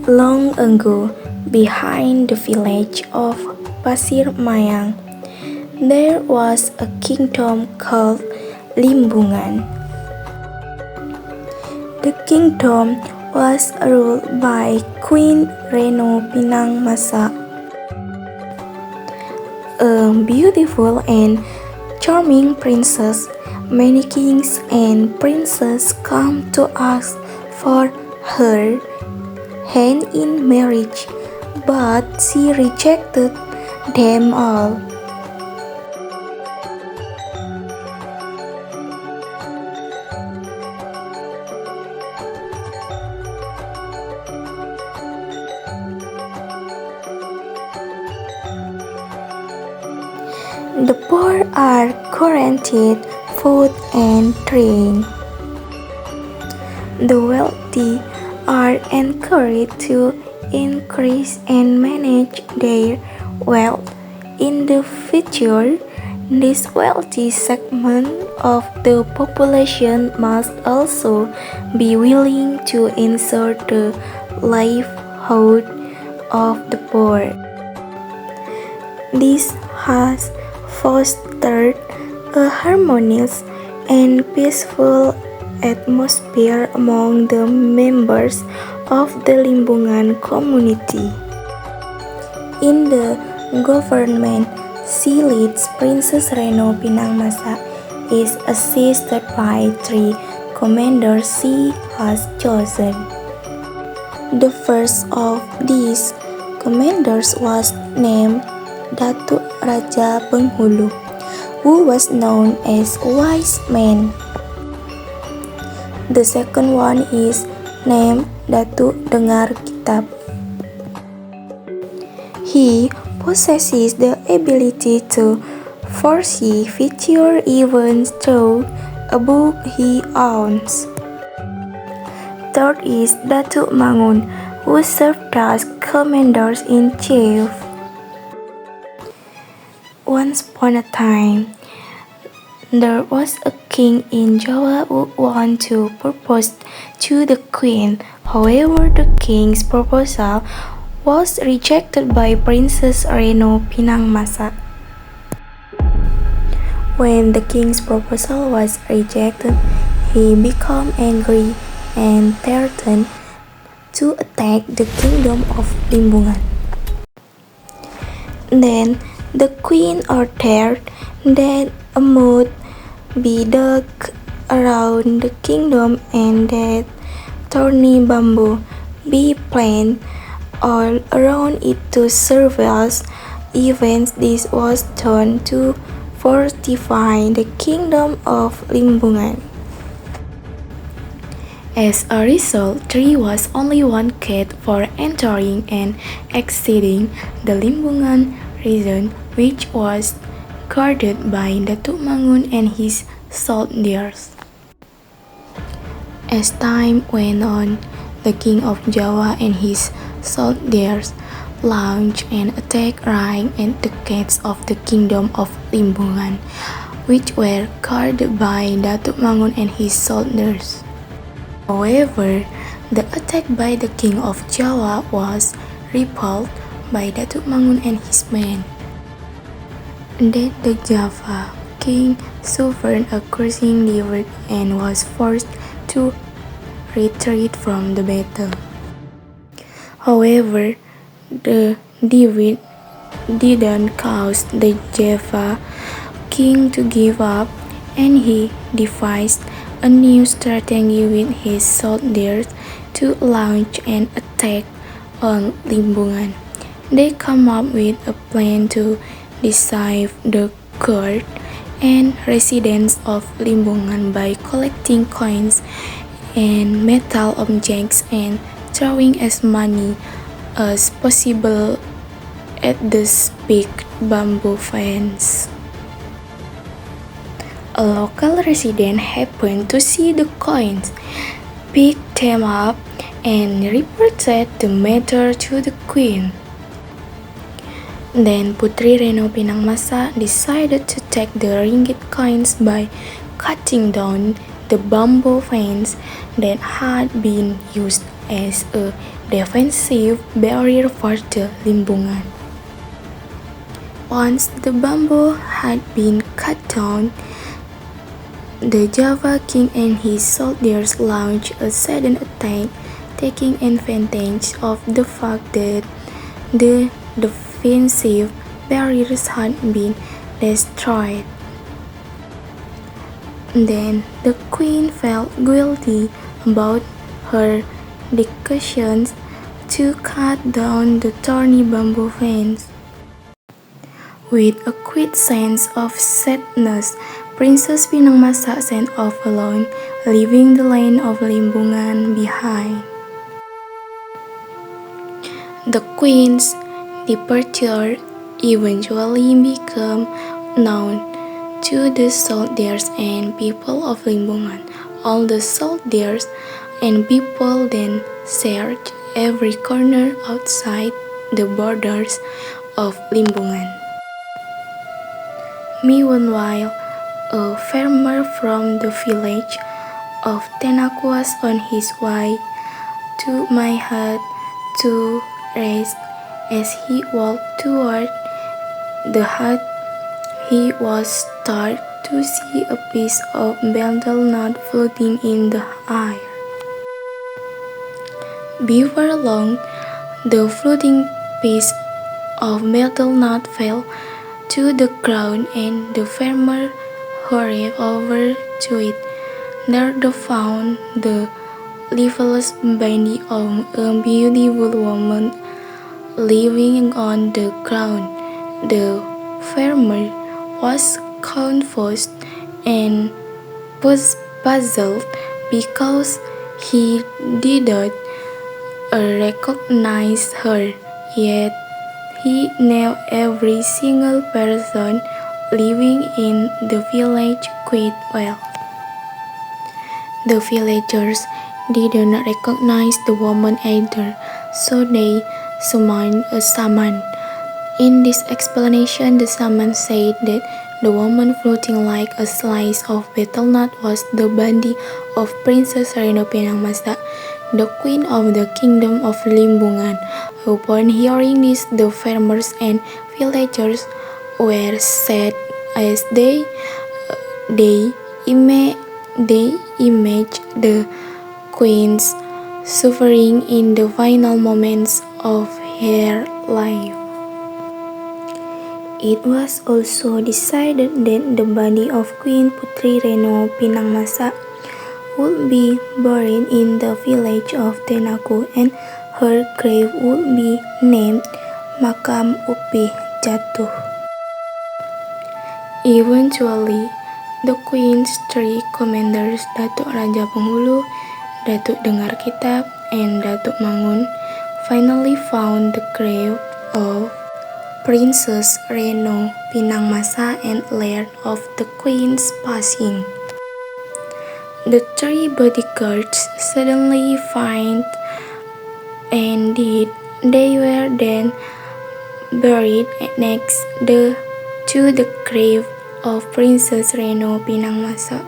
Long ago, behind the village of Pasir Mayang, there was a kingdom called Limbungan. The kingdom was ruled by Queen Reno Pinangmasa, a beautiful and charming princess. Many kings and princes come to ask for her hand in marriage, but she rejected them all. The poor are guaranteed food and drink. The wealthy are encouraged to increase and manage their wealth. In the future, this wealthy segment of the population must also be willing to ensure the livelihood of the poor. This has fostered a harmonious and peaceful atmosphere among the members of the Limbungan community. In the government, she leads Princess Reno Pinangmasa is assisted by 3 commanders she has chosen. The first of these commanders was named Datuk Raja Penghulu, who was known as a wise man. The second one is named Datuk Dengar Kitab. He possesses the ability to foresee future events through a book he owns. Third is Datuk Mangun, who served as commander-in-chief. Once upon a time, there was a king in Jawa who wanted to propose to the queen. However, the king's proposal was rejected by Princess Reno Pinangmasa. When the king's proposal was rejected, he became angry and threatened to attack the kingdom of Limbungan. Then the queen ordered that a moat be dug around the kingdom and that thorny bamboo be planted all around it to serve as events. This was done to fortify the kingdom of Limbungan. As a result, there was only one gate for entering and exiting the Limbungan region, which was guarded by Datuk Mangun and his soldiers. As time went on, the king of Jawa and his soldiers launched an attack right at the gates of the kingdom of Limbungan, which were guarded by Datuk Mangun and his soldiers. However, the attack by the king of Jawa was repelled by Datuk Mangun and his men. Then the Java king suffered a crushing defeat and was forced to retreat from the battle. However, the defeat didn't cause the Java king to give up, and he devised a new strategy with his soldiers to launch an attack on Limbungan. They come up with a plan to deceive the guard and residents of Limbungan by collecting coins and metal objects and throwing as many as possible at the big bamboo fence. A local resident happened to see the coins, picked them up, and reported the matter to the queen. Then Putri Reno Pinangmasa decided to take the ringgit coins by cutting down the bamboo fence that had been used as a defensive barrier for the Limbungan. Once the bamboo had been cut down, the Java king and his soldiers launched a sudden attack, taking advantage of the fact that the defensive barriers had been destroyed. Then the queen felt guilty about her decisions to cut down the thorny bamboo fence. With a quick sense of sadness, Princess Pinangmasa set off alone, leaving the land of Limbungan behind. The queen's departure eventually became known to the soldiers and people of Limbungan. All the soldiers and people then searched every corner outside the borders of Limbungan. Meanwhile, a farmer from the village of Tenaku was on his way to my hut to rest. As he walked toward the hut, he was startled to see a piece of betel nut floating in the air. Before long, the floating piece of betel nut fell to the ground, and the farmer hurried over to it. There they found the lifeless body of a beautiful woman living on the ground. The farmer was confused and puzzled because he didn't recognize her, yet he knew every single person living in the village quite well. The villagers did not recognize the woman either, so they summoned a shaman. In this explanation, the shaman said that the woman floating like a slice of betel nut was the body of Princess Reno Pinangmasa, the queen of the kingdom of Limbungan. Upon hearing this, the farmers and villagers were sad as they imaged the queen's suffering in the final moments of her life. It was also decided that the body of Queen Putri Reno Pinangmasa would be buried in the village of Tenaku, and her grave would be named Makam Upih Jatuh. Eventually, the Queen's three commanders, Datuk Raja Penghulu, Datuk Dengar Kitab, and Datuk Mangun, finally found the grave of Princess Reno Pinangmasa and learned of the Queen's passing. The three bodyguards suddenly fainted, and they were then buried next to the grave of Princess Reno Pinangmasa.